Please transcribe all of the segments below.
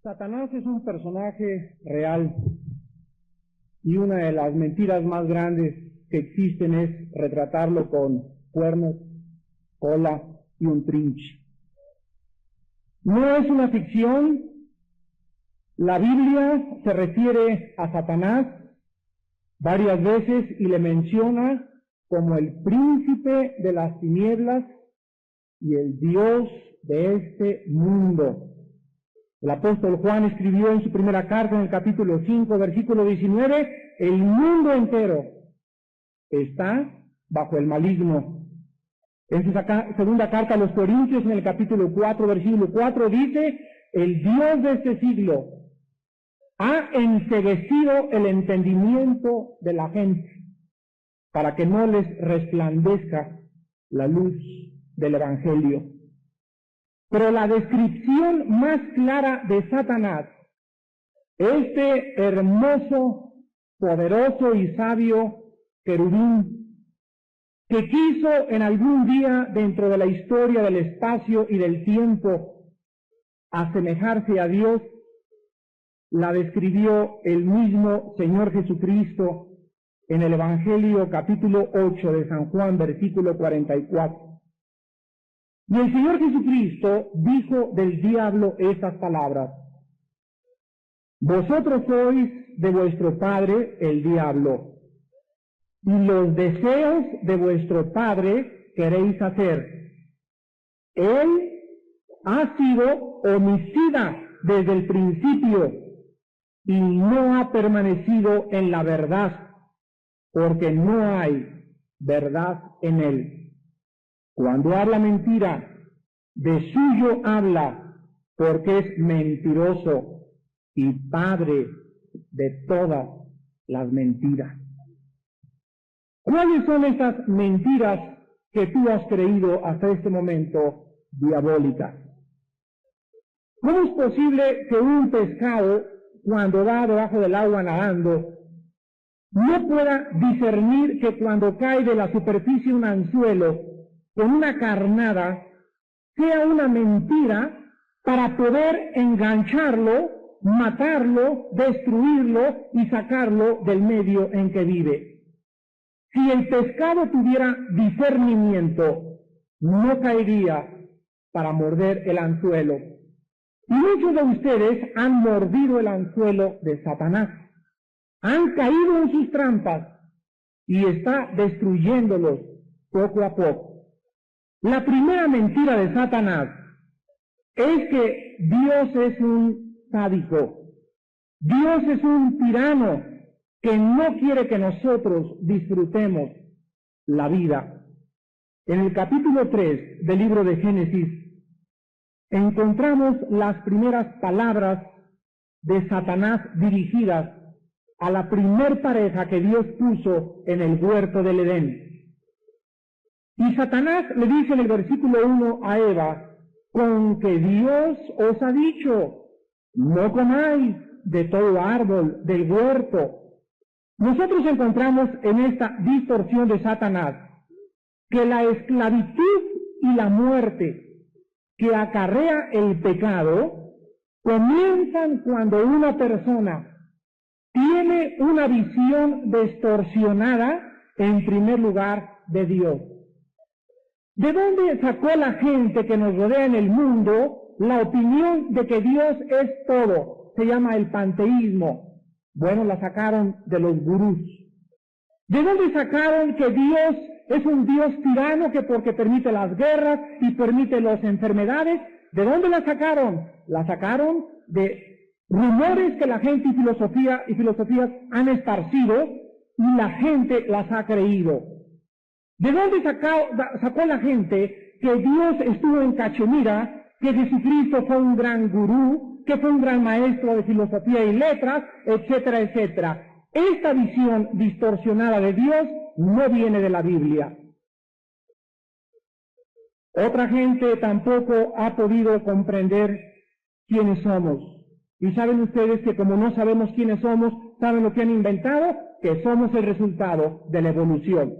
Satanás es un personaje real y una de las mentiras más grandes que existen es retratarlo con cuernos, cola y un trinche. No es una ficción. La Biblia se refiere a Satanás varias veces y le menciona como el príncipe de las tinieblas y el Dios de este mundo. El apóstol Juan escribió en su primera carta, en el capítulo 5, versículo 19, el mundo entero está bajo el maligno. En su segunda carta a los Corintios, en el capítulo 4, versículo 4, dice, el Dios de este siglo ha enceguecido el entendimiento de la gente para que no les resplandezca la luz del Evangelio. Pero la descripción más clara de Satanás, este hermoso, poderoso y sabio querubín, que quiso en algún día dentro de la historia del espacio y del tiempo asemejarse a Dios, la describió el mismo Señor Jesucristo en el Evangelio capítulo 8 de San Juan, versículo 44. Y el Señor Jesucristo dijo del diablo estas palabras: vosotros sois de vuestro padre el diablo, y los deseos de vuestro padre queréis hacer. Él ha sido homicida desde el principio y no ha permanecido en la verdad, porque no hay verdad en él. Cuando habla mentira, de suyo habla, porque es mentiroso y padre de todas las mentiras. ¿Cuáles son esas mentiras que tú has creído hasta este momento diabólicas? ¿Cómo es posible que un pescado, cuando va debajo del agua nadando, no pueda discernir que cuando cae de la superficie un anzuelo con una carnada sea una mentira para poder engancharlo, matarlo, destruirlo y sacarlo del medio en que vive? Si el pescado tuviera discernimiento, no caería para morder el anzuelo. Y muchos de ustedes han mordido el anzuelo de Satanás, han caído en sus trampas y está destruyéndolos poco a poco. La primera mentira de Satanás es que Dios es un sádico, Dios es un tirano que no quiere que nosotros disfrutemos la vida. En el capítulo 3 del libro de Génesis encontramos las primeras palabras de Satanás dirigidas a la primer pareja que Dios puso en el huerto del Edén. Y Satanás le dice en el versículo 1 a Eva, con que Dios os ha dicho, no comáis de todo árbol del huerto. Nosotros encontramos en esta distorsión de Satanás que la esclavitud y la muerte que acarrea el pecado comienzan cuando una persona tiene una visión distorsionada, en primer lugar, de Dios. ¿De dónde sacó la gente que nos rodea en el mundo la opinión de que Dios es todo? Se llama el panteísmo. Bueno, la sacaron de los gurús. ¿De dónde sacaron que Dios es un Dios tirano que porque permite las guerras y permite las enfermedades? ¿De dónde la sacaron? La sacaron de rumores que la gente y filosofías han esparcido y la gente las ha creído. ¿De dónde sacó la gente que Dios estuvo en Cachemira, que Jesucristo fue un gran gurú, que fue un gran maestro de filosofía y letras, etcétera, etcétera? Esta visión distorsionada de Dios no viene de la Biblia. Otra gente tampoco ha podido comprender quiénes somos. Y saben ustedes que como no sabemos quiénes somos, ¿saben lo que han inventado? Que somos el resultado de la evolución.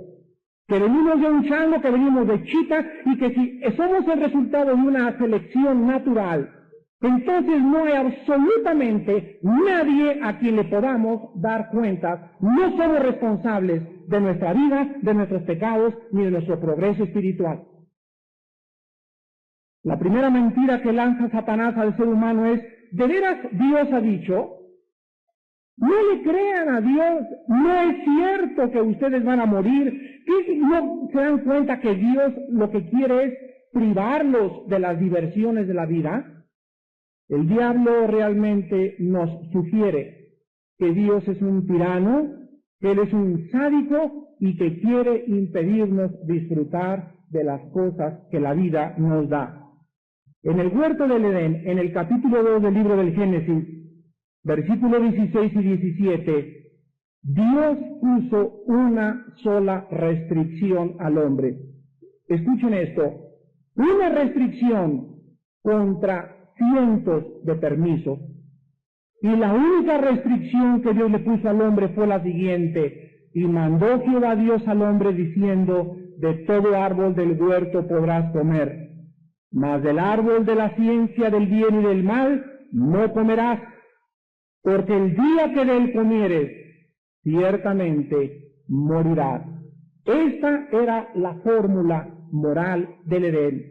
Que venimos de un chango, que venimos de chita, y que si somos el resultado de una selección natural, entonces no hay absolutamente nadie a quien le podamos dar cuentas. No somos responsables de nuestra vida, de nuestros pecados, ni de nuestro progreso espiritual. La primera mentira que lanza Satanás al ser humano es: ¿de veras Dios ha dicho? No le crean a Dios, no es cierto que ustedes van a morir. ¿No se dan cuenta que Dios lo que quiere es privarlos de las diversiones de la vida? El diablo realmente nos sugiere que Dios es un tirano, que Él es un sádico y que quiere impedirnos disfrutar de las cosas que la vida nos da. En el huerto del Edén, en el capítulo 2 del libro del Génesis, versículos 16 y 17, Dios puso una sola restricción al hombre. Escuchen esto, una restricción contra cientos de permisos. Y la única restricción que Dios le puso al hombre fue la siguiente: y mandó Jehová Dios al hombre diciendo: de todo árbol del huerto podrás comer, mas del árbol de la ciencia del bien y del mal no comerás, porque el día que de él comieres, ciertamente morirás. Esta era la fórmula moral del Edén.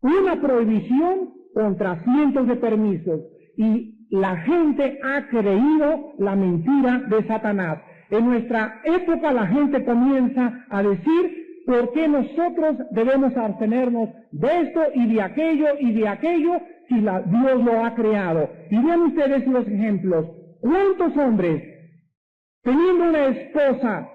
Una prohibición contra cientos de permisos, y la gente ha creído la mentira de Satanás. En nuestra época la gente comienza a decir: ¿por qué nosotros debemos abstenernos de esto y de aquello si Dios lo ha creado? Y vean ustedes los ejemplos. ¿Cuántos hombres, teniendo una esposa,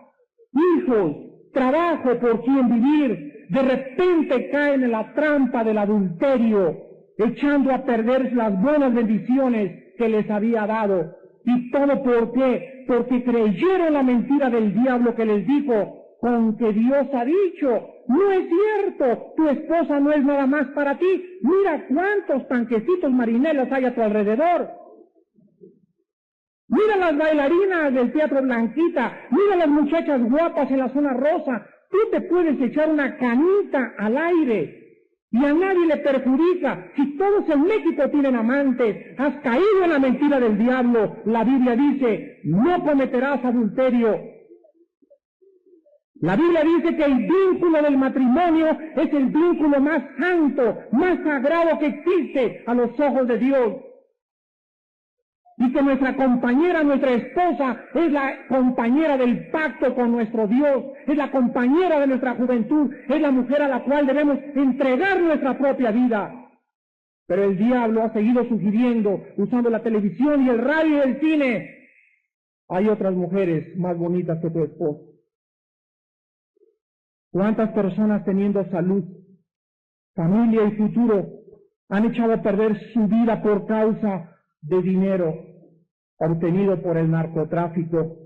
hijos, trabajo por quien vivir, de repente caen en la trampa del adulterio, echando a perder las buenas bendiciones que les había dado? ¿Y todo por qué? Porque creyeron la mentira del diablo que les dijo: con que Dios ha dicho. No es cierto, tu esposa no es nada más para ti. Mira cuántos tanquecitos marinelas hay a tu alrededor. Mira las bailarinas del Teatro Blanquita, mira las muchachas guapas en la zona rosa. Tú te puedes echar una canita al aire y a nadie le perjudica. Si todos en México tienen amantes, has caído en la mentira del diablo. La Biblia dice: no cometerás adulterio. La Biblia dice que el vínculo del matrimonio es el vínculo más santo, más sagrado que existe a los ojos de Dios. Y que nuestra compañera, nuestra esposa, es la compañera del pacto con nuestro Dios, es la compañera de nuestra juventud, es la mujer a la cual debemos entregar nuestra propia vida. Pero el diablo ha seguido sugiriendo, usando la televisión y el radio y el cine: hay otras mujeres más bonitas que tu esposa. ¿Cuántas personas teniendo salud, familia y futuro han echado a perder su vida por causa de dinero obtenido por el narcotráfico,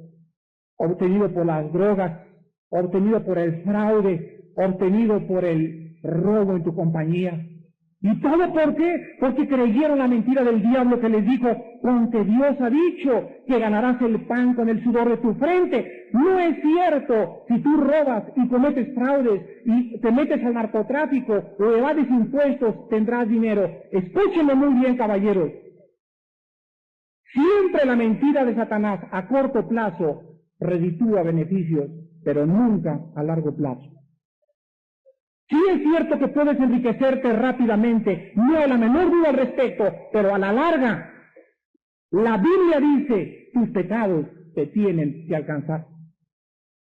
obtenido por las drogas, obtenido por el fraude, obtenido por el robo en tu compañía? ¿Y todo por qué? Porque creyeron la mentira del diablo que les dijo: con que Dios ha dicho que ganarás el pan con el sudor de tu frente. No es cierto. Si tú robas y cometes fraudes y te metes al narcotráfico o evades impuestos, tendrás dinero. Escúchenme muy bien, caballeros. Siempre la mentira de Satanás a corto plazo reditúa beneficios, pero nunca a largo plazo. Sí es cierto que puedes enriquecerte rápidamente, no hay la menor duda al respecto, pero a la larga, la Biblia dice: tus pecados te tienen que alcanzar.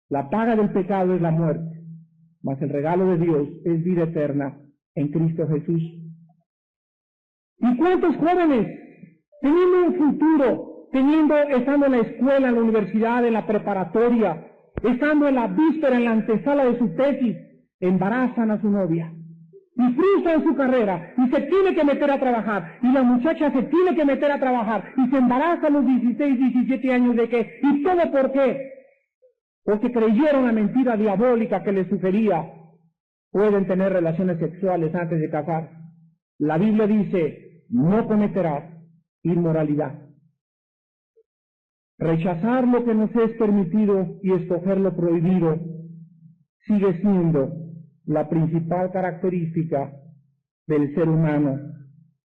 La paga del pecado es la muerte, mas el regalo de Dios es vida eterna en Cristo Jesús. ¿Y cuántos jóvenes, teniendo un futuro, estando en la escuela, en la universidad, en la preparatoria, estando en la víspera, en la antesala de su tesis, embarazan a su novia y frustran su carrera y se tiene que meter a trabajar, y la muchacha se tiene que meter a trabajar y se embaraza a los 16, 17 años de qué? ¿Y todo por qué? Porque creyeron la mentira diabólica que les sugería: pueden tener relaciones sexuales antes de casar. La Biblia dice: no cometerás inmoralidad. Rechazar lo que nos es permitido y escoger lo prohibido sigue siendo la principal característica del ser humano.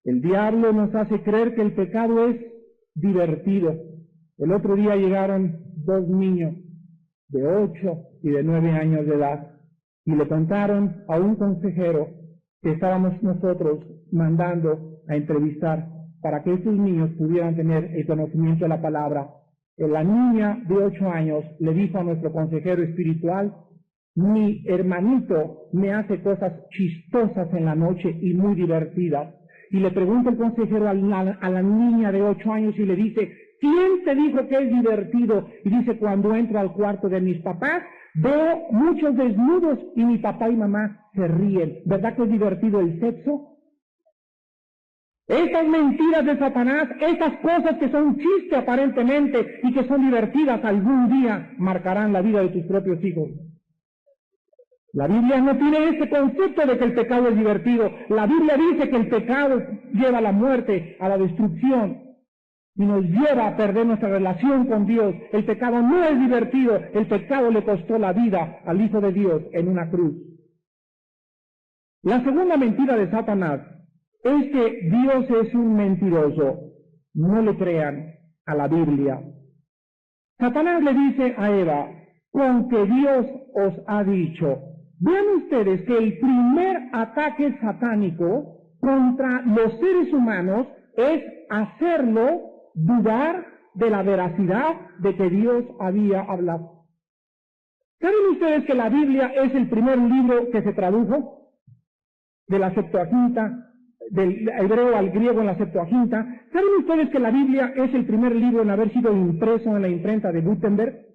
El diablo nos hace creer que el pecado es divertido. El otro día llegaron 2 niños de 8 y de 9 años de edad y le contaron a un consejero que estábamos nosotros mandando a entrevistar para que estos niños pudieran tener el conocimiento de la palabra. La niña de 8 años le dijo a nuestro consejero espiritual: mi hermanito me hace cosas chistosas en la noche y muy divertidas. Y le pregunta el consejero a la niña de 8 años y le dice: ¿quién te dijo que es divertido? Y dice: cuando entro al cuarto de mis papás, veo muchos desnudos y mi papá y mamá se ríen. ¿Verdad que es divertido el sexo? Estas mentiras de Satanás, estas cosas que son chiste aparentemente y que son divertidas, algún día marcarán la vida de tus propios hijos. La Biblia no tiene ese concepto de que el pecado es divertido. La Biblia dice que el pecado lleva a la muerte, a la destrucción, y nos lleva a perder nuestra relación con Dios. El pecado no es divertido, el pecado le costó la vida al Hijo de Dios en una cruz. La segunda mentira de Satanás es que Dios es un mentiroso. No le crean a la Biblia. Satanás le dice a Eva: con que Dios os ha dicho. Vean ustedes que el primer ataque satánico contra los seres humanos es hacerlo dudar de la veracidad de que Dios había hablado. ¿Saben ustedes que la Biblia es el primer libro que se tradujo de la Septuaginta, del hebreo al griego en la Septuaginta? ¿Saben ustedes que la Biblia es el primer libro en haber sido impreso en la imprenta de Gutenberg?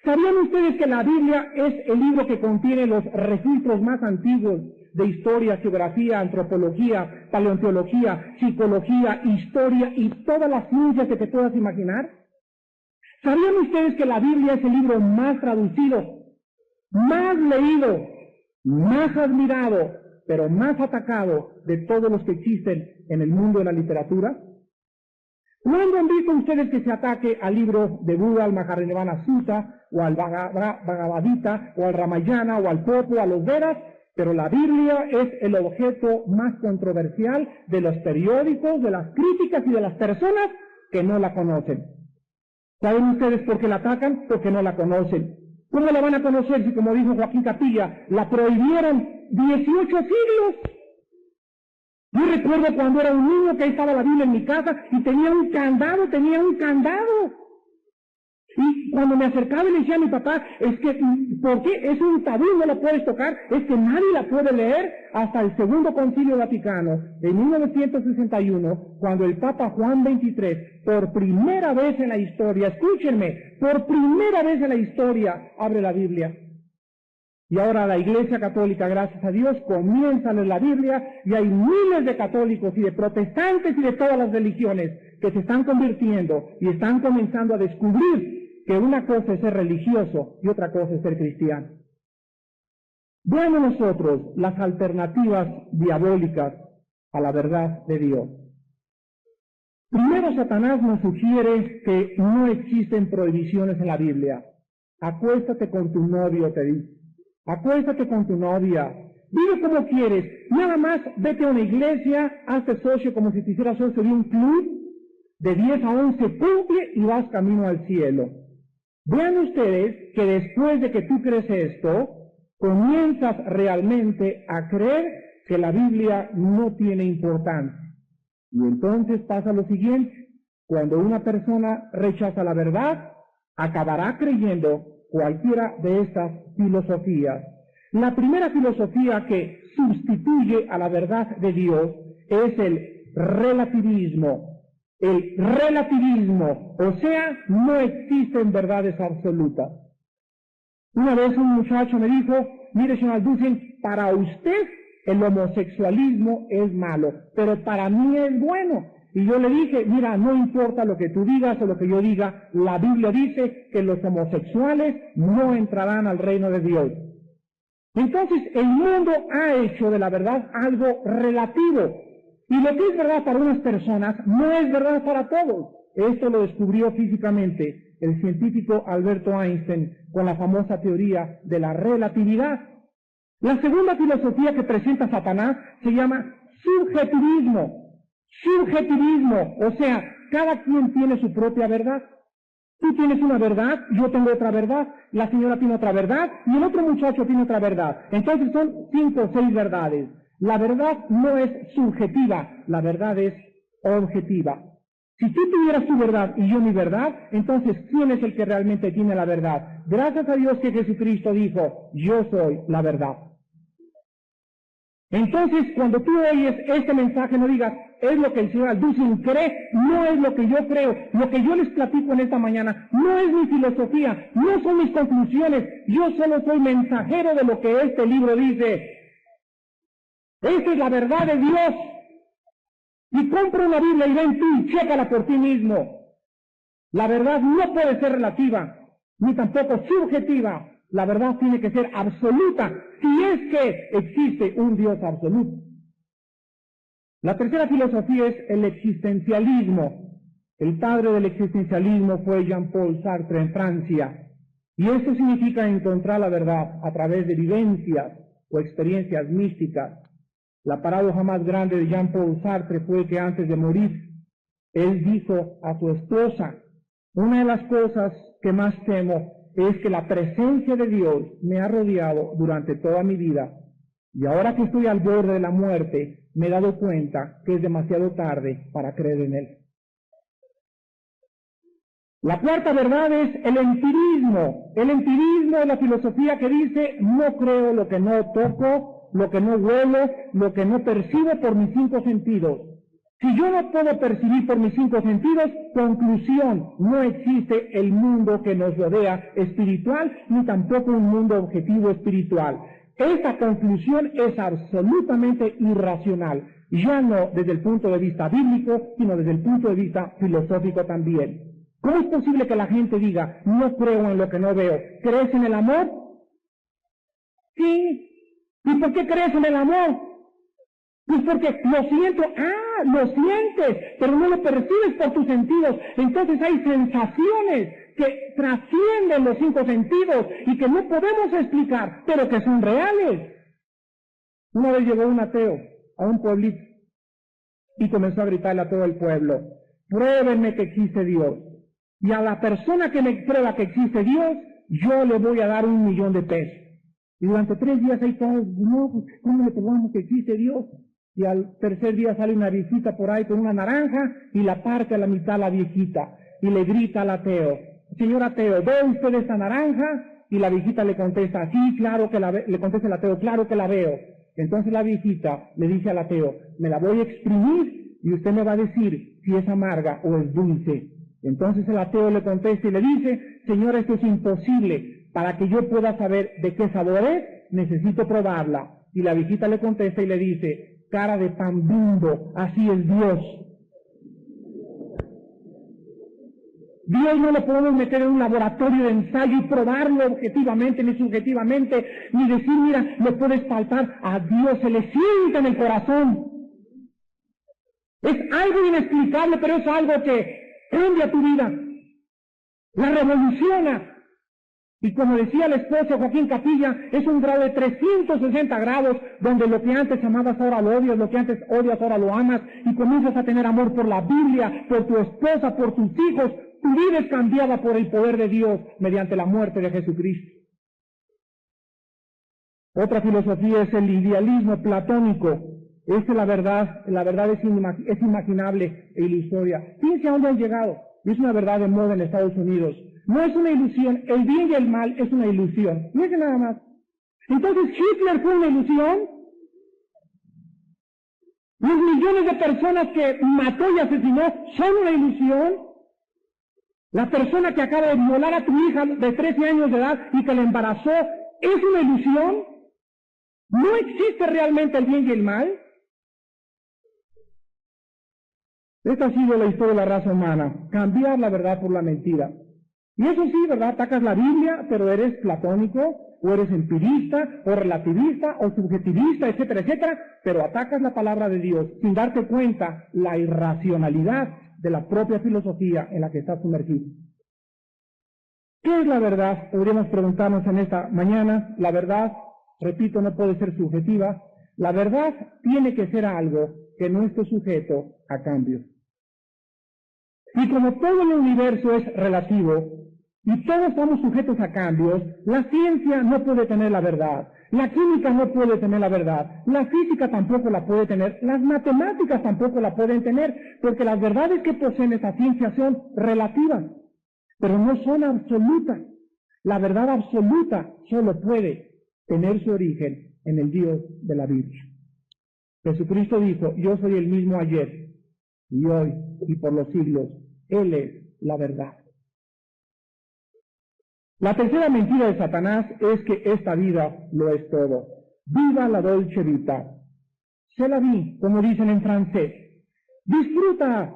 ¿Sabían ustedes que la Biblia es el libro que contiene los registros más antiguos de historia, geografía, antropología, paleontología, psicología, historia y todas las ciencias que te puedas imaginar? ¿Sabían ustedes que la Biblia es el libro más traducido, más leído, más admirado, pero más atacado de todos los que existen en el mundo de la literatura? ¿Cuándo han visto ustedes que se ataque al libro de Buda, al Maharinivana Sutta, o al Bhagavad Gita, o al Ramayana, o al Popo, a los Vedas? Pero la Biblia es el objeto más controversial de los periódicos, de las críticas y de las personas que no la conocen. ¿Saben ustedes por qué la atacan? Porque no la conocen. ¿Cómo la van a conocer si, como dijo Joaquín Capilla, la prohibieron 18 siglos? Yo recuerdo cuando era un niño que ahí estaba la Biblia en mi casa y tenía un candado. Y cuando me acercaba y le decía a mi papá: es que, ¿por qué? Es un tabú, no la puedes tocar, es que nadie la puede leer. Hasta el Segundo Concilio Vaticano, en 1961, cuando el Papa Juan XXIII, por primera vez en la historia, escúchenme, por primera vez en la historia, abre la Biblia. Y ahora la Iglesia Católica, gracias a Dios, comienza a leer la Biblia y hay miles de católicos y de protestantes y de todas las religiones que se están convirtiendo y están comenzando a descubrir que una cosa es ser religioso y otra cosa es ser cristiano. Veamos nosotros las alternativas diabólicas a la verdad de Dios. Primero, Satanás nos sugiere que no existen prohibiciones en la Biblia. Acuéstate con tu novio, te dice. Acuéstate con tu novia, vive como quieres, nada más vete a una iglesia, hazte socio como si te hicieras socio de un club, de 10 a 11 cumple y vas camino al cielo. Vean ustedes que después de que tú crees esto, comienzas realmente a creer que la Biblia no tiene importancia. Y entonces pasa lo siguiente: cuando una persona rechaza la verdad, acabará creyendo cualquiera de estas filosofías. La primera filosofía que sustituye a la verdad de Dios es el relativismo. El relativismo, o sea, no existen verdades absolutas. Una vez un muchacho me dijo: mire, señor Alducin, para usted el homosexualismo es malo, pero para mí es bueno. Y yo le dije: mira, no importa lo que tú digas o lo que yo diga, la Biblia dice que los homosexuales no entrarán al reino de Dios. Entonces, el mundo ha hecho de la verdad algo relativo. Y lo que es verdad para unas personas no es verdad para todos. Esto lo descubrió físicamente el científico Alberto Einstein con la famosa teoría de la relatividad. La segunda filosofía que presenta Satanás se llama subjetivismo. Subjetivismo, o sea, cada quien tiene su propia verdad. Tú tienes una verdad, yo tengo otra verdad, la señora tiene otra verdad y el otro muchacho tiene otra verdad. Entonces son 5 o 6 verdades. La verdad no es subjetiva, la verdad es objetiva. Si tú tuvieras tu verdad y yo mi verdad, entonces ¿quién es el que realmente tiene la verdad? Gracias a Dios que Jesucristo dijo, yo soy la verdad. Entonces, cuando tú oyes este mensaje, no digas, es lo que el señor Alducin cree, no es lo que yo creo, lo que yo les platico en esta mañana, no es mi filosofía, no son mis conclusiones, yo solo soy mensajero de lo que este libro dice. Esta es la verdad de Dios. Y compra una Biblia y ven tú y chécala por ti mismo. La verdad no puede ser relativa, ni tampoco subjetiva. La verdad tiene que ser absoluta, si es que existe un Dios absoluto. La tercera filosofía es el existencialismo. El padre del existencialismo fue Jean-Paul Sartre en Francia. Y esto significa encontrar la verdad a través de vivencias o experiencias místicas. La paradoja más grande de Jean-Paul Sartre fue que antes de morir, él dijo a su esposa, una de las cosas que más temo es que la presencia de Dios me ha rodeado durante toda mi vida y ahora que estoy al borde de la muerte me he dado cuenta que es demasiado tarde para creer en Él. La cuarta verdad es el empirismo. El empirismo es la filosofía que dice no creo lo que no toco, lo que no huelo, lo que no percibo por mis 5 sentidos. Si yo no puedo percibir por mis 5 sentidos, conclusión, no existe el mundo que nos rodea espiritual, ni tampoco un mundo objetivo espiritual. Esta conclusión es absolutamente irracional, ya no desde el punto de vista bíblico, sino desde el punto de vista filosófico también. ¿Cómo es posible que la gente diga, no creo en lo que no veo? ¿Crees en el amor? Sí. ¿Y por qué crees en el amor? Pues porque lo siento, lo sientes, pero no lo percibes por tus sentidos. Entonces hay sensaciones que trascienden los 5 sentidos y que no podemos explicar, pero que son reales. Una vez llegó un ateo a un pueblito y comenzó a gritarle a todo el pueblo, pruébenme que existe Dios. Y a la persona que me prueba que existe Dios, yo le voy a dar $1,000,000 de pesos. Y durante 3 días ahí todos, no, pues, ¿cómo le probamos que existe Dios? Y al tercer día sale una viejita por ahí con una naranja y la parte a la mitad la viejita y le grita al ateo, señor ateo, ¿ve usted esta naranja? Y la viejita le contesta, sí, claro que la ve, le contesta el ateo, claro que la veo. Entonces la viejita le dice al ateo, me la voy a exprimir y usted me va a decir si es amarga o es dulce. Entonces el ateo le contesta y le dice, señor, esto es imposible, para que yo pueda saber de qué sabor es, necesito probarla. Y la viejita le contesta y le dice, cara de pan Bimbo, así es Dios. Dios no lo podemos meter en un laboratorio de ensayo y probarlo objetivamente ni subjetivamente, ni decir, mira, lo puedes palpar. A Dios se le siente en el corazón. Es algo inexplicable, pero es algo que cambia tu vida, la revoluciona. Y como decía el esposo Joaquín Capilla, es un grado de 360 grados, donde lo que antes amabas ahora lo odias, lo que antes odias ahora lo amas, y comienzas a tener amor por la Biblia, por tu esposa, por tus hijos. Tu vida es cambiada por el poder de Dios mediante la muerte de Jesucristo. Otra filosofía es el idealismo platónico. Esta es la verdad es inimaginable e ilusoria. Fíjense a dónde han llegado. Es una verdad de moda en Estados Unidos. No es una ilusión, el bien y el mal es una ilusión. Fíjense nada más. Entonces, ¿Hitler fue una ilusión? ¿Los millones de personas que mató y asesinó son una ilusión? ¿La persona que acaba de violar a tu hija de 13 años de edad y que la embarazó es una ilusión? ¿No existe realmente el bien y el mal? Esta ha sido la historia de la raza humana, cambiar la verdad por la mentira. Y eso sí, ¿verdad? Atacas la Biblia, pero eres platónico, o eres empirista, o relativista, o subjetivista, etcétera, etcétera, pero atacas la palabra de Dios sin darte cuenta la irracionalidad de la propia filosofía en la que estás sumergido. ¿Qué es la verdad? Podríamos preguntarnos en esta mañana. La verdad, repito, no puede ser subjetiva. La verdad tiene que ser algo que no esté sujeto a cambios. Y como todo el universo es relativo y todos estamos sujetos a cambios, la ciencia no puede tener la verdad, la química no puede tener la verdad, la física tampoco la puede tener, las matemáticas tampoco la pueden tener, porque las verdades que poseen esta ciencia son relativas, pero no son absolutas. La verdad absoluta solo puede tener su origen en el Dios de la Biblia. Jesucristo dijo, yo soy el mismo ayer y hoy y por los siglos. Él es la verdad. La tercera mentira de Satanás es que esta vida lo es todo. Viva la dolce vita. C'est la vie, como dicen en francés. Disfruta,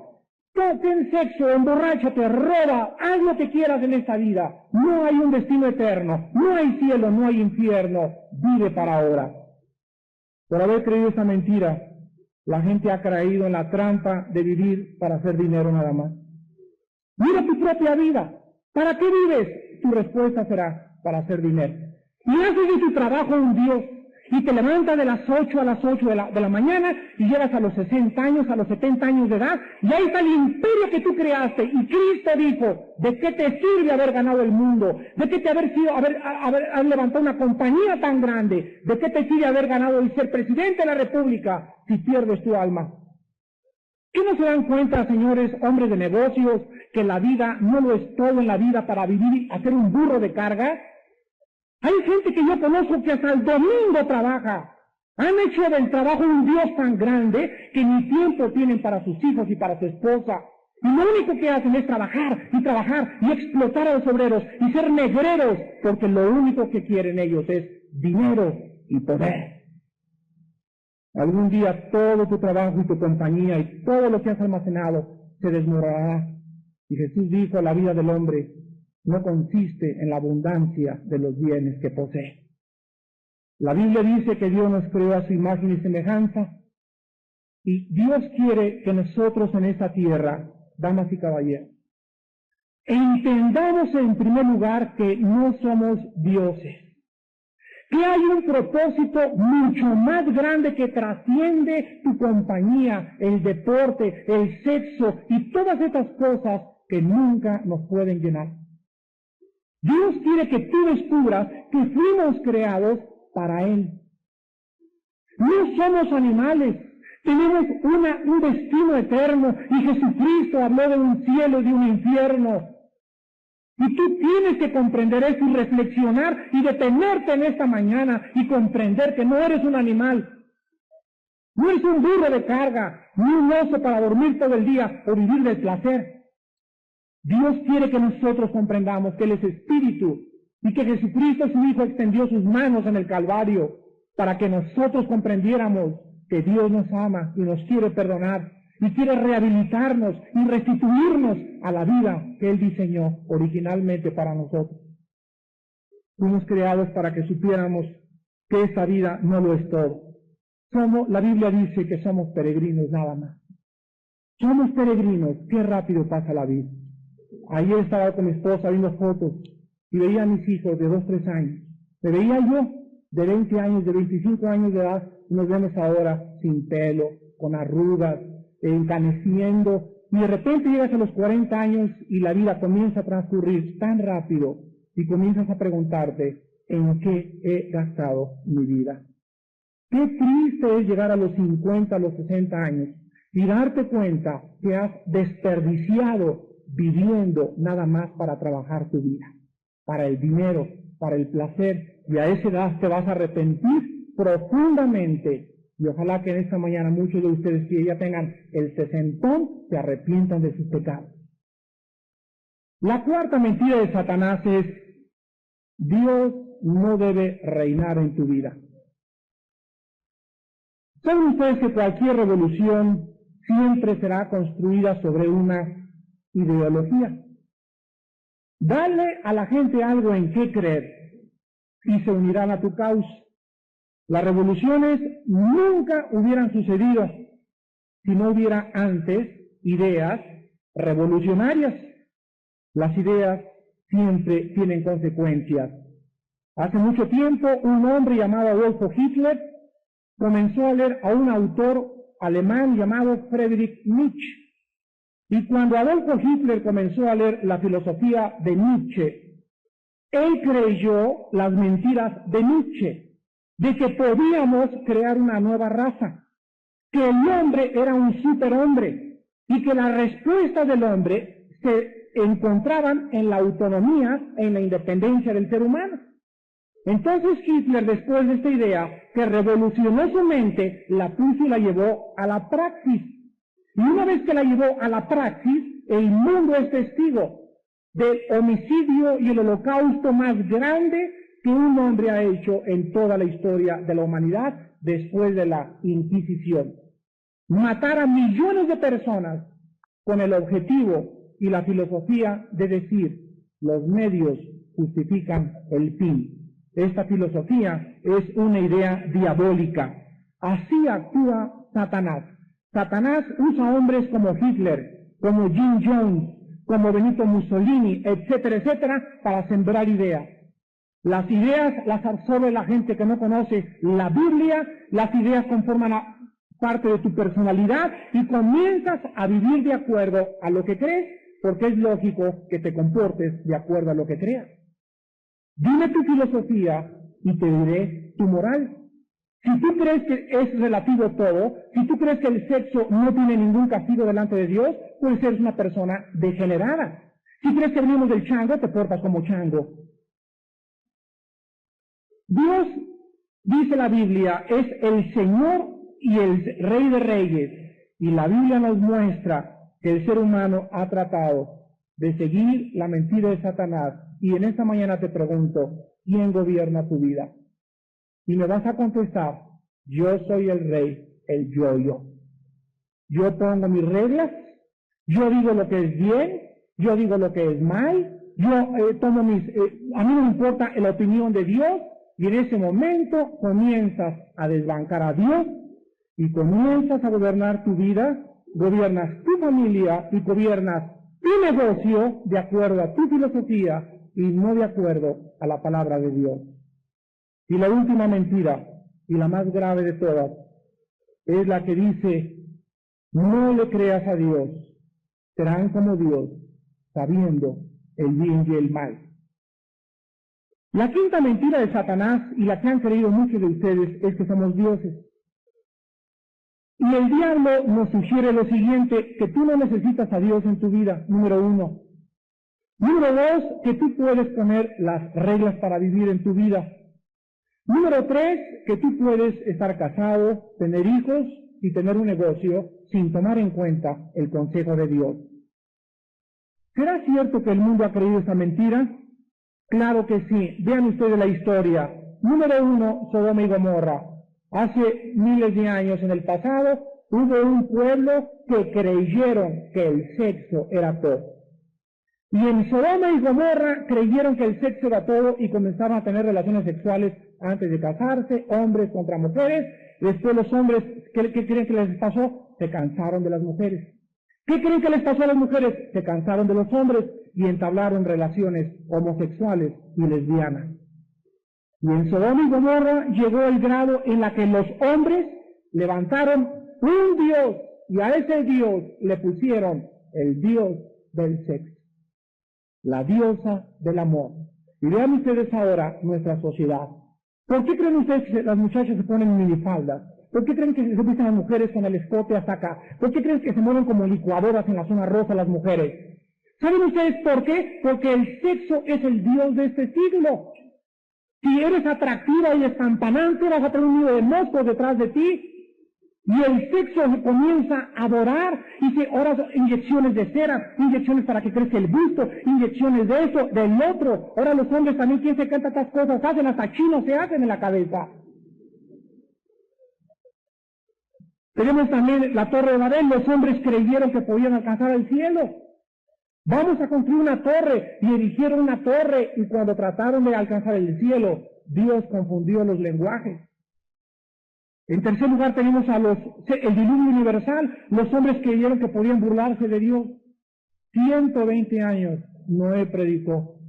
ten sexo, emborráchate, roba, haz lo que quieras en esta vida. No hay un destino eterno, no hay cielo, no hay infierno. Vive para ahora. Por haber creído esta mentira, la gente ha caído en la trampa de vivir para hacer dinero nada más. Mira tu propia vida. ¿Para qué vives? Tu respuesta será para hacer dinero. Y haces de tu trabajo un Dios. Y te levantas de las 8 a las 8 de la mañana y llegas a los 60 años, a los 70 años de edad. Y ahí está el imperio que tú creaste. Y Cristo dijo, ¿de qué te sirve haber ganado el mundo? ¿De qué te haber levantado una compañía tan grande? ¿De qué te sirve haber ganado y ser presidente de la República si pierdes tu alma? ¿Qué no se dan cuenta, señores, hombres de negocios, que la vida no lo es todo en la vida para vivir, hacer un burro de carga? Hay gente que yo conozco que hasta el domingo trabaja. Han hecho del trabajo un Dios tan grande que ni tiempo tienen para sus hijos y para su esposa. Y lo único que hacen es trabajar y explotar a los obreros y ser negreros, porque lo único que quieren ellos es dinero y poder. Algún día todo tu trabajo y tu compañía y todo lo que has almacenado se desmoronará. Y Jesús dijo, la vida del hombre no consiste en la abundancia de los bienes que posee. La Biblia dice que Dios nos creó a su imagen y semejanza, y Dios quiere que nosotros en esta tierra, damas y caballeros, entendamos en primer lugar que no somos dioses, que hay un propósito mucho más grande que trasciende tu compañía, el deporte, el sexo y todas estas cosas que nunca nos pueden llenar. Dios quiere que tú descubras que fuimos creados para Él. No somos animales, tenemos un destino eterno y Jesucristo habló de un cielo y de un infierno. Y tú tienes que comprender eso y reflexionar y detenerte en esta mañana y comprender que no eres un animal, no eres un burro de carga, ni un oso para dormir todo el día o vivir del placer. Dios quiere que nosotros comprendamos que Él es Espíritu y que Jesucristo, su Hijo, extendió sus manos en el Calvario para que nosotros comprendiéramos que Dios nos ama y nos quiere perdonar y quiere rehabilitarnos y restituirnos a la vida que Él diseñó originalmente para nosotros. Fuimos creados para que supiéramos que esta vida no lo es todo. La Biblia dice que somos peregrinos nada más. Somos peregrinos, qué rápido pasa la vida. Ayer estaba con mi esposa viendo fotos y veía a mis hijos de 2, 3 años. Me veía yo de 20 años, de 25 años de edad, y nos vemos ahora sin pelo, con arrugas, encaneciendo, y de repente llegas a los 40 años y la vida comienza a transcurrir tan rápido y comienzas a preguntarte, ¿en qué he gastado mi vida? Qué triste es llegar a los 50, a los 60 años y darte cuenta que has desperdiciado viviendo nada más para trabajar tu vida, para el dinero, para el placer, y a esa edad te vas a arrepentir profundamente. Y ojalá que en esta mañana muchos de ustedes que ya tengan el 60 se arrepientan de sus pecados. La cuarta mentira de Satanás es: Dios no debe reinar en tu vida. ¿Saben ustedes que cualquier revolución siempre será construida sobre una ideología? Dale a la gente algo en qué creer y se unirán a tu causa. Las revoluciones nunca hubieran sucedido si no hubiera antes ideas revolucionarias. Las ideas siempre tienen consecuencias. Hace mucho tiempo un hombre llamado Adolfo Hitler comenzó a leer a un autor alemán llamado Friedrich Nietzsche. Y cuando Adolfo Hitler comenzó a leer la filosofía de Nietzsche, él creyó las mentiras de Nietzsche, de que podíamos crear una nueva raza, que el hombre era un superhombre y que las respuestas del hombre se encontraban en la autonomía, en la independencia del ser humano. Entonces Hitler, después de esta idea que revolucionó su mente, la puso y la llevó a la praxis. Y una vez que la llevó a la praxis, el mundo es testigo del homicidio y el holocausto más grande que un hombre ha hecho en toda la historia de la humanidad después de la Inquisición. Matar a millones de personas con el objetivo y la filosofía de decir, los medios justifican el fin. Esta filosofía es una idea diabólica. Así actúa Satanás. Satanás usa hombres como Hitler, como Jim Jones, como Benito Mussolini, etcétera, etcétera, para sembrar ideas. Las ideas las absorbe la gente que no conoce la Biblia, las ideas conforman parte de tu personalidad y comienzas a vivir de acuerdo a lo que crees, porque es lógico que te comportes de acuerdo a lo que creas. Dime tu filosofía y te diré tu moral. Si tú crees que es relativo todo, si tú crees que el sexo no tiene ningún castigo delante de Dios, pues eres una persona degenerada. Si crees que venimos del chango, te portas como chango. Dios, dice la Biblia, es el Señor y el Rey de Reyes. Y la Biblia nos muestra que el ser humano ha tratado de seguir la mentira de Satanás. Y en esta mañana te pregunto, ¿quién gobierna tu vida? Y me vas a contestar, yo soy el rey, el yo. Yo pongo mis reglas, yo digo lo que es bien, yo digo lo que es mal, yo tomo a mí no me importa la opinión de Dios, y en ese momento comienzas a desbancar a Dios y comienzas a gobernar tu vida, gobiernas tu familia y gobiernas tu negocio de acuerdo a tu filosofía y no de acuerdo a la palabra de Dios. Y la última mentira, y la más grave de todas, es la que dice, no le creas a Dios, serán como Dios, sabiendo el bien y el mal. La quinta mentira de Satanás, y la que han creído muchos de ustedes, es que somos dioses. Y el diablo nos sugiere lo siguiente, que tú no necesitas a Dios en tu vida, número 1. Número 2, que tú puedes poner las reglas para vivir en tu vida. Número 3, que tú puedes estar casado, tener hijos y tener un negocio sin tomar en cuenta el consejo de Dios. ¿Será cierto que el mundo ha creído esa mentira? Claro que sí. Vean ustedes la historia. Número 1, Sodoma y Gomorra. Hace miles de años en el pasado hubo un pueblo que creyeron que el sexo era todo. Y en Sodoma y Gomorra creyeron que el sexo era todo y comenzaron a tener relaciones sexuales antes de casarse, hombres contra mujeres. Después los hombres, ¿qué creen que les pasó? Se cansaron de las mujeres. ¿Qué creen que les pasó a las mujeres? Se cansaron de los hombres y entablaron relaciones homosexuales y lesbianas. Y en Sodoma y Gomorra llegó el grado en la que los hombres levantaron un dios y a ese dios le pusieron el dios del sexo, la diosa del amor. Y vean ustedes ahora nuestra sociedad. ¿Por qué creen ustedes que las muchachas se ponen minifaldas? ¿Por qué creen que se visten las mujeres con el escote hasta acá? ¿Por qué creen que se mueven como licuadoras en la zona rosa las mujeres? ¿Saben ustedes por qué? Porque el sexo es el dios de este siglo. Si eres atractiva y espampanante, vas a tener un nido de moscos detrás de ti. Y el sexo se comienza a adorar, y se ahora inyecciones de cera, inyecciones para que crezca el busto, inyecciones de eso, del otro. Ahora los hombres también, ¿quién se canta estas cosas? Hacen hasta chinos, se hacen en la cabeza. Tenemos también la Torre de Babel, los hombres creyeron que podían alcanzar el cielo. Vamos a construir una torre, y erigieron una torre, y cuando trataron de alcanzar el cielo, Dios confundió los lenguajes. En tercer lugar tenemos el diluvio universal. Los hombres creyeron que podían burlarse de Dios. 120 años Noé predicó,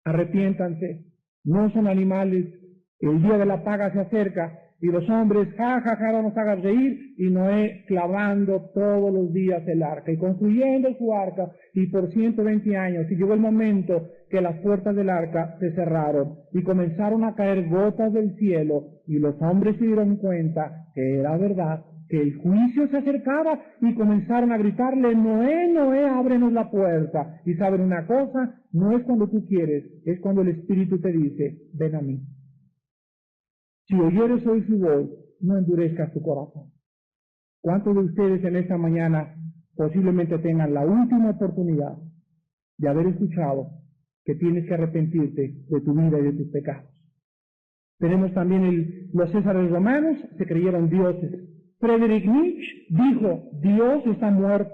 arrepiéntanse, no son animales, el día de la paga se acerca, Y los hombres, ja, ja, ja, no nos hagas reír, y Noé clavando todos los días el arca, y construyendo su arca, y por 120 años, y llegó el momento que las puertas del arca se cerraron, y comenzaron a caer gotas del cielo, y los hombres se dieron cuenta que era verdad, que el juicio se acercaba, y comenzaron a gritarle, Noé, Noé, ábrenos la puerta. Y saben una cosa, no es cuando tú quieres, es cuando el Espíritu te dice, ven a mí. Si oyeres hoy su voz, no endurezcas tu corazón. ¿Cuántos de ustedes en esta mañana posiblemente tengan la última oportunidad de haber escuchado que tienes que arrepentirte de tu vida y de tus pecados? Tenemos también los Césares romanos, se creyeron dioses. Friedrich Nietzsche dijo, Dios está muerto.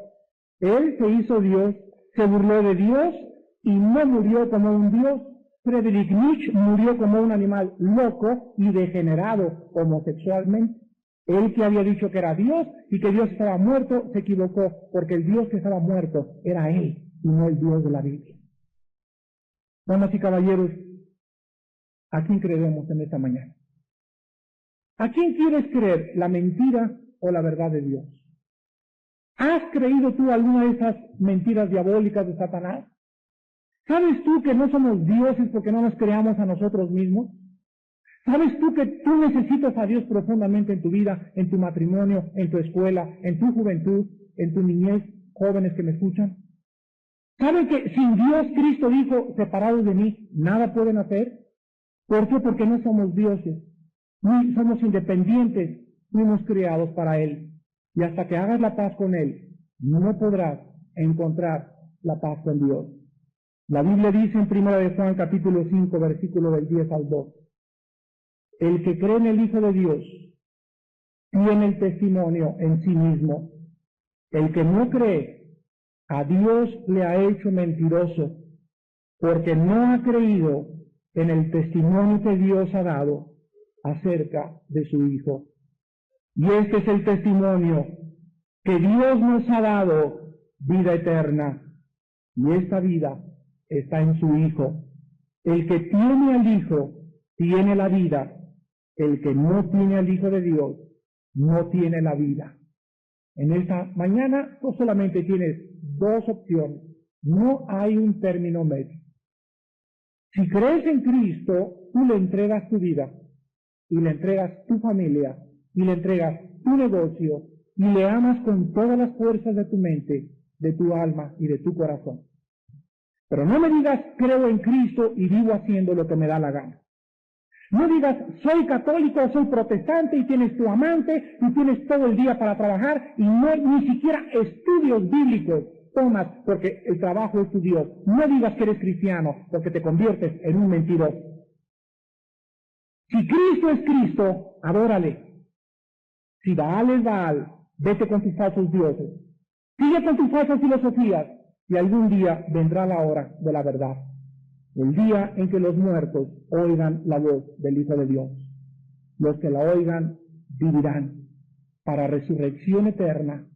Él se hizo Dios, se burló de Dios y no murió como un Dios. Friedrich Nietzsche murió como un animal loco y degenerado homosexualmente. Él que había dicho que era Dios y que Dios estaba muerto, se equivocó, porque el Dios que estaba muerto era Él y no el Dios de la Biblia. Damas y caballeros, ¿a quién creemos en esta mañana? ¿A quién quieres creer, la mentira o la verdad de Dios? ¿Has creído tú alguna de esas mentiras diabólicas de Satanás? ¿Sabes tú que no somos dioses porque no nos creamos a nosotros mismos? ¿Sabes tú que tú necesitas a Dios profundamente en tu vida, en tu matrimonio, en tu escuela, en tu juventud, en tu niñez, jóvenes que me escuchan? ¿Saben que sin Dios, Cristo dijo, separados de mí, nada pueden hacer? ¿Por qué? Porque no somos dioses, ni somos independientes, fuimos creados para Él. Y hasta que hagas la paz con Él, no podrás encontrar la paz con Dios. La Biblia dice en 1 de Juan capítulo 5, versículo del 10 al 12, el que cree en el Hijo de Dios tiene el testimonio en sí mismo. El que no cree, a Dios le ha hecho mentiroso, porque no ha creído en el testimonio que Dios ha dado acerca de su Hijo. Y este es el testimonio, que Dios nos ha dado vida eterna, y esta vida está en su Hijo. El que tiene al Hijo tiene la vida, el que no tiene al Hijo de Dios no tiene la vida. En esta mañana tú solamente tienes dos opciones, no hay un término medio. Si crees en Cristo, tú le entregas tu vida, y le entregas tu familia, y le entregas tu negocio, y le amas con todas las fuerzas de tu mente, de tu alma y de tu corazón. Pero no me digas, creo en Cristo y vivo haciendo lo que me da la gana. No digas, soy católico, soy protestante, y tienes tu amante, y tienes todo el día para trabajar, y no ni siquiera estudios bíblicos tomas, porque el trabajo es tu Dios. No digas que eres cristiano, porque te conviertes en un mentiroso. Si Cristo es Cristo, adórale. Si Baal es Baal, vete con tus falsos dioses. Sigue con tus falsas filosofías, y algún día vendrá la hora de la verdad. El día en que los muertos oigan la voz del Hijo de Dios. Los que la oigan vivirán para resurrección eterna,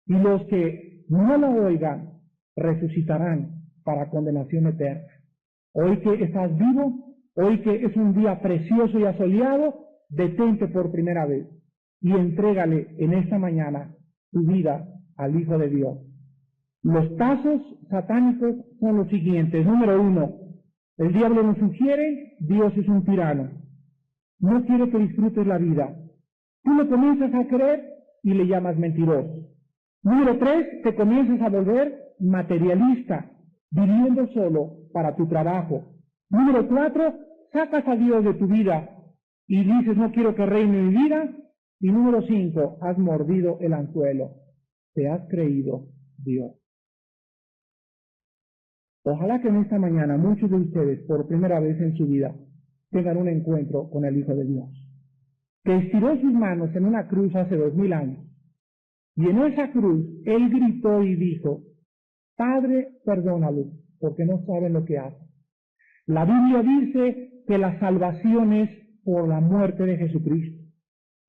y los que no la oigan resucitarán para condenación eterna. Hoy que estás vivo, hoy que es un día precioso y asoleado, detente por primera vez y entrégale en esta mañana tu vida al Hijo de Dios. Los pasos satánicos son los siguientes. Número 1, el diablo nos sugiere, Dios es un tirano. No quiere que disfrutes la vida. Tú lo comienzas a creer y le llamas mentiroso. Número 3, te comienzas a volver materialista, viviendo solo para tu trabajo. Número 4, sacas a Dios de tu vida y dices, no quiero que reine mi vida. Y número 5, has mordido el anzuelo. Te has creído Dios. Ojalá que en esta mañana muchos de ustedes, por primera vez en su vida, tengan un encuentro con el Hijo de Dios, que estiró sus manos en una cruz hace 2000 años. Y en esa cruz, Él gritó y dijo, Padre, perdónalos, porque no saben lo que hacen. La Biblia dice que la salvación es por la muerte de Jesucristo.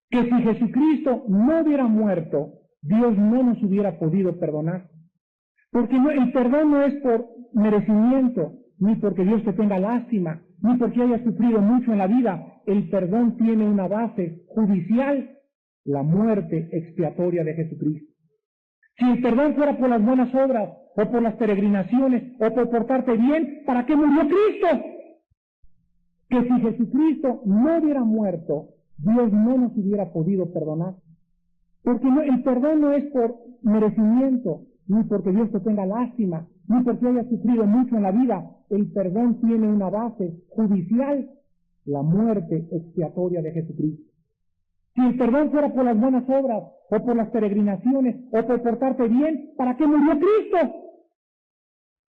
Que si Jesucristo no hubiera muerto, Dios no nos hubiera podido perdonar. Porque el perdón no es por merecimiento, ni porque Dios te tenga lástima. ni porque hayas sufrido mucho en la vida. El perdón tiene una base judicial, la muerte expiatoria de Jesucristo. Si el perdón fuera por las buenas obras, o por las peregrinaciones, o por portarte bien, ¿para qué murió Cristo? Que si Jesucristo no hubiera muerto, Dios no nos hubiera podido perdonar. Porque el perdón no es por merecimiento, ni porque Dios te tenga lástima, ni porque hayas sufrido mucho en la vida. El perdón tiene una base judicial, la muerte expiatoria de Jesucristo. Si el perdón fuera por las buenas obras, o por las peregrinaciones, o por portarte bien, ¿para qué murió Cristo?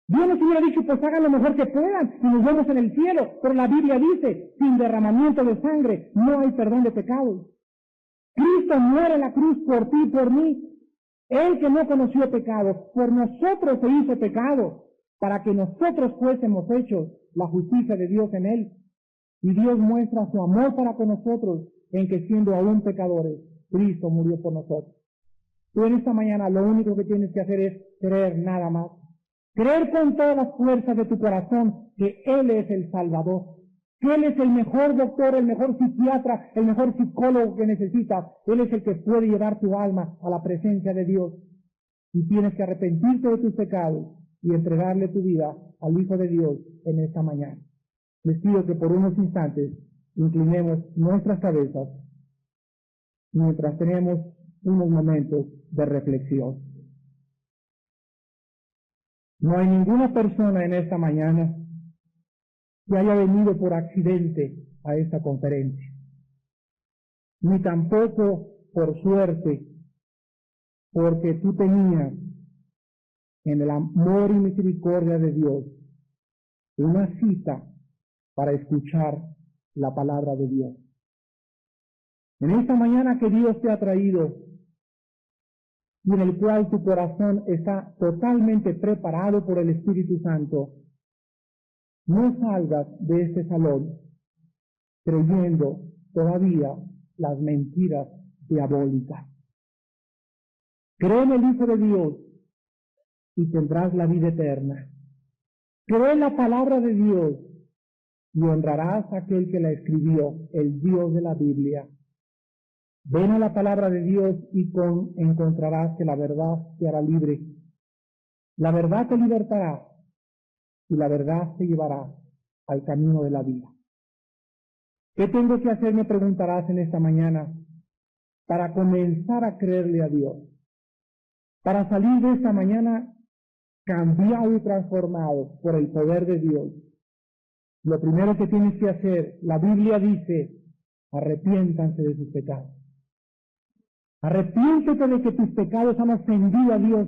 Dios nos hubiera dicho, pues hagan lo mejor que puedan y nos vemos en el cielo. Pero la Biblia dice, sin derramamiento de sangre no hay perdón de pecados. Cristo muere en la cruz por ti y por mí. Él que no conoció pecado, por nosotros se hizo pecado, para que nosotros fuésemos hechos la justicia de Dios en Él. Y Dios muestra su amor para con nosotros, en que siendo aún pecadores, Cristo murió por nosotros. Tú en esta mañana lo único que tienes que hacer es creer nada más. Creer con todas las fuerzas de tu corazón que Él es el Salvador, que Él es el mejor doctor, el mejor psiquiatra, el mejor psicólogo que necesitas. Él es el que puede llevar tu alma a la presencia de Dios. Y tienes que arrepentirte de tus pecados y entregarle tu vida al Hijo de Dios en esta mañana. Les pido que por unos instantes inclinemos nuestras cabezas mientras tenemos unos momentos de reflexión. No hay ninguna persona en esta mañana que haya venido por accidente a esta conferencia, ni tampoco por suerte, porque tú tenías en el amor y misericordia de Dios una cita para escuchar la palabra de Dios. En esta mañana que Dios te ha traído y en el cual tu corazón está totalmente preparado por el Espíritu Santo, no salgas de este salón creyendo todavía las mentiras diabólicas. Cree en el Hijo de Dios y tendrás la vida eterna. Cree en la palabra de Dios y honrarás a aquel que la escribió, el Dios de la Biblia. Ven a la palabra de Dios y encontrarás que la verdad te hará libre. La verdad te libertará y la verdad te llevará al camino de la vida. ¿Qué tengo que hacer? Me preguntarás en esta mañana para comenzar a creerle a Dios. Para salir de esta mañana cambiado y transformado por el poder de Dios. Lo primero que tienes que hacer, la Biblia dice, arrepiéntanse de sus pecados. Arrepiéntete de que tus pecados han ofendido a Dios.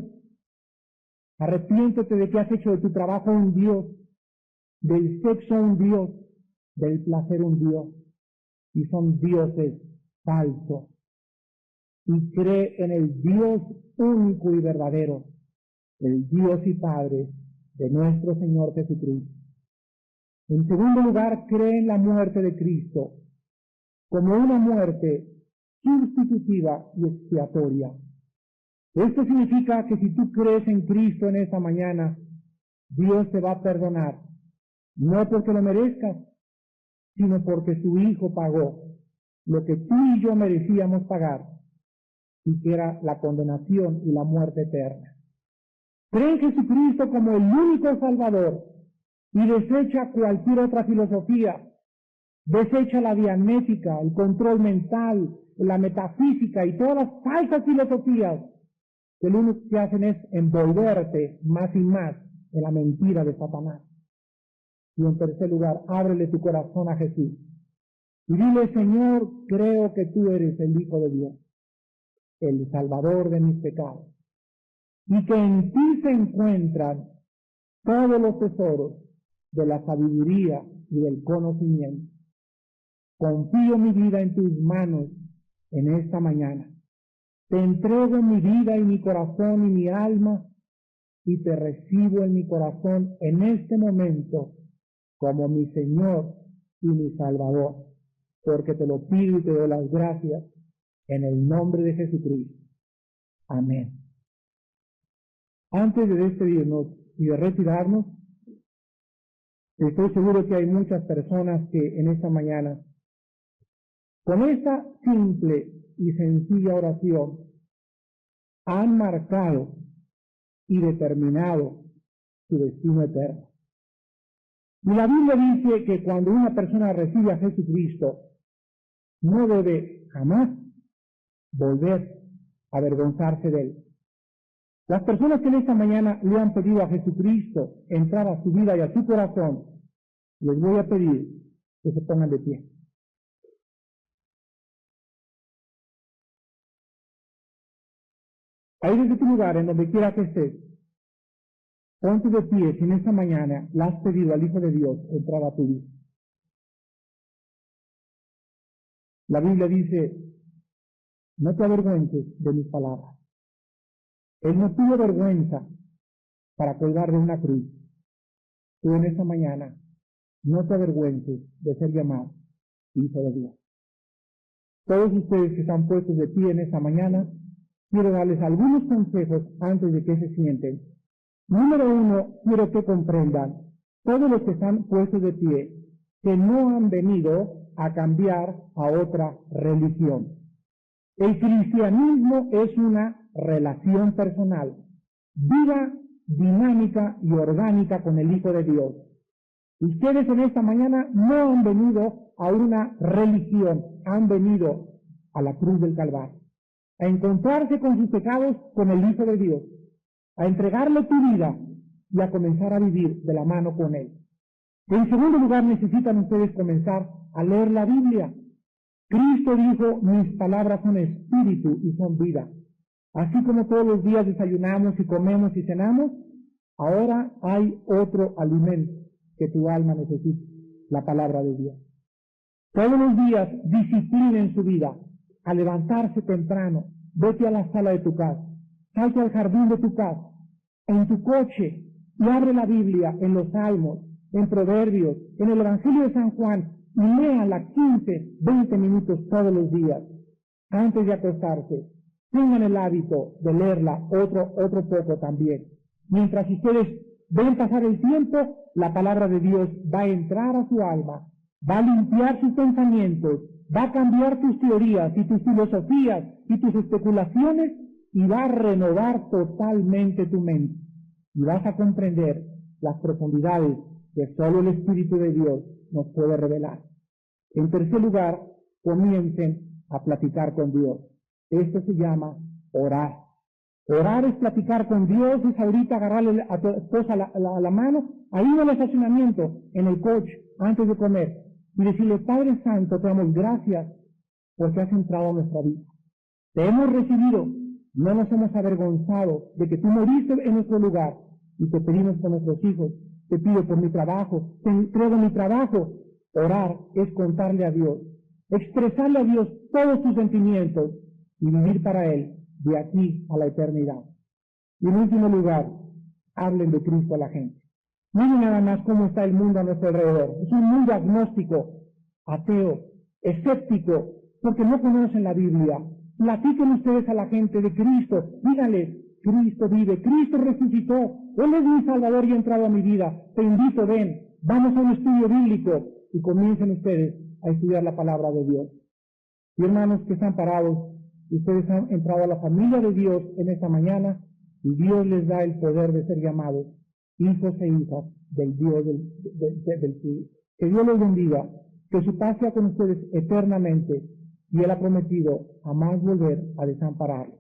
Arrepiéntete de que has hecho de tu trabajo un Dios, del sexo un Dios, del placer un Dios. Y son dioses falsos. Y cree en el Dios único y verdadero, el Dios y Padre de nuestro Señor Jesucristo. En segundo lugar, cree en la muerte de Cristo como una muerte sustitutiva y expiatoria. Esto significa que si tú crees en Cristo en esta mañana, Dios te va a perdonar, no porque lo merezcas, sino porque su Hijo pagó lo que tú y yo merecíamos pagar, y que era la condenación y la muerte eterna. Cree en Jesucristo como el único Salvador y desecha cualquier otra filosofía, desecha la dianética, el control mental, la metafísica y todas las falsas filosofías que lo único que hacen es envolverte más y más en la mentira de Satanás. Y en tercer lugar, ábrele tu corazón a Jesús y dile: Señor, creo que tú eres el Hijo de Dios, el Salvador de mis pecados, y que en ti se encuentran todos los tesoros de la sabiduría y del conocimiento. Confío mi vida en tus manos en esta mañana. Te entrego mi vida y mi corazón y mi alma, y te recibo en mi corazón en este momento como mi Señor y mi Salvador, porque te lo pido y te doy las gracias en el nombre de Jesucristo. Amén. Antes de despedirnos y de retirarnos, Estoy seguro que hay muchas personas que en esta mañana, con esta simple y sencilla oración, han marcado y determinado su destino eterno. Y la Biblia dice que cuando una persona recibe a Jesucristo, no debe jamás volver a avergonzarse de él. Las personas que en esta mañana le han pedido a Jesucristo entrar a su vida y a su corazón, les voy a pedir que se pongan de pie. Ahí desde tu lugar, en donde quiera que estés, ponte de pie si en esta mañana le has pedido al Hijo de Dios entrar a tu vida. La Biblia dice, no te avergüences de mis palabras. Él no tuvo vergüenza para colgar de una cruz. Tú en esta mañana no te avergüences de ser llamado Hijo de Dios. Todos ustedes que están puestos de pie en esta mañana, quiero darles algunos consejos antes de que se sienten. Número uno, quiero que comprendan, todos los que están puestos de pie, que no han venido a cambiar a otra religión. El cristianismo es una relación personal, viva, dinámica y orgánica con el Hijo de Dios. Ustedes en esta mañana no han venido a una religión, han venido a la cruz del Calvario, a encontrarse con sus pecados con el Hijo de Dios, a entregarle tu vida y a comenzar a vivir de la mano con Él. En segundo lugar, necesitan ustedes comenzar a leer la Biblia. Cristo dijo, mis palabras son espíritu y son vida. Así como todos los días desayunamos y comemos y cenamos, ahora hay otro alimento que tu alma necesita, la palabra de Dios. Todos los días disciplinen su vida, a levantarse temprano, vete a la sala de tu casa, salte al jardín de tu casa, en tu coche, y abre la Biblia en los Salmos, en Proverbios, en el Evangelio de San Juan, y léanla 15, 20 minutos todos los días, antes de acostarse. Tengan el hábito de leerla otro poco también. Mientras ustedes ven pasar el tiempo, la palabra de Dios va a entrar a su alma, va a limpiar sus pensamientos, va a cambiar tus teorías y tus filosofías y tus especulaciones y va a renovar totalmente tu mente. Y vas a comprender las profundidades que solo el Espíritu de Dios nos puede revelar. En tercer lugar, comiencen a platicar con Dios. Esto se llama orar. Orar es platicar con Dios, es ahorita agarrarle a tu esposa la mano, ahí en el estacionamiento, en el coche, antes de comer, y decirle, Padre Santo, te damos gracias porque has entrado a nuestra vida. Te hemos recibido, no nos hemos avergonzado de que tú moriste en nuestro lugar, y te pedimos por nuestros hijos, te pido por mi trabajo, te entrego mi trabajo. Orar es contarle a Dios, expresarle a Dios todos tus sentimientos y vivir para Él de aquí a la eternidad. Y en último lugar, hablen de Cristo a la gente. Miren nada más cómo está el mundo a nuestro alrededor. Es un mundo agnóstico, ateo, escéptico, porque no conocen la Biblia. Platiquen ustedes a la gente de Cristo. Díganles, Cristo vive, Cristo resucitó, Él es mi Salvador y ha entrado a mi vida. Te invito, ven, vamos a un estudio bíblico y comiencen ustedes a estudiar la palabra de Dios. Y hermanos que están parados, ustedes han entrado a la familia de Dios en esta mañana y Dios les da el poder de ser llamados hijos e hijas del Dios del Cielo. Que Dios los bendiga, que su paz sea con ustedes eternamente y Él ha prometido jamás volver a desampararlos.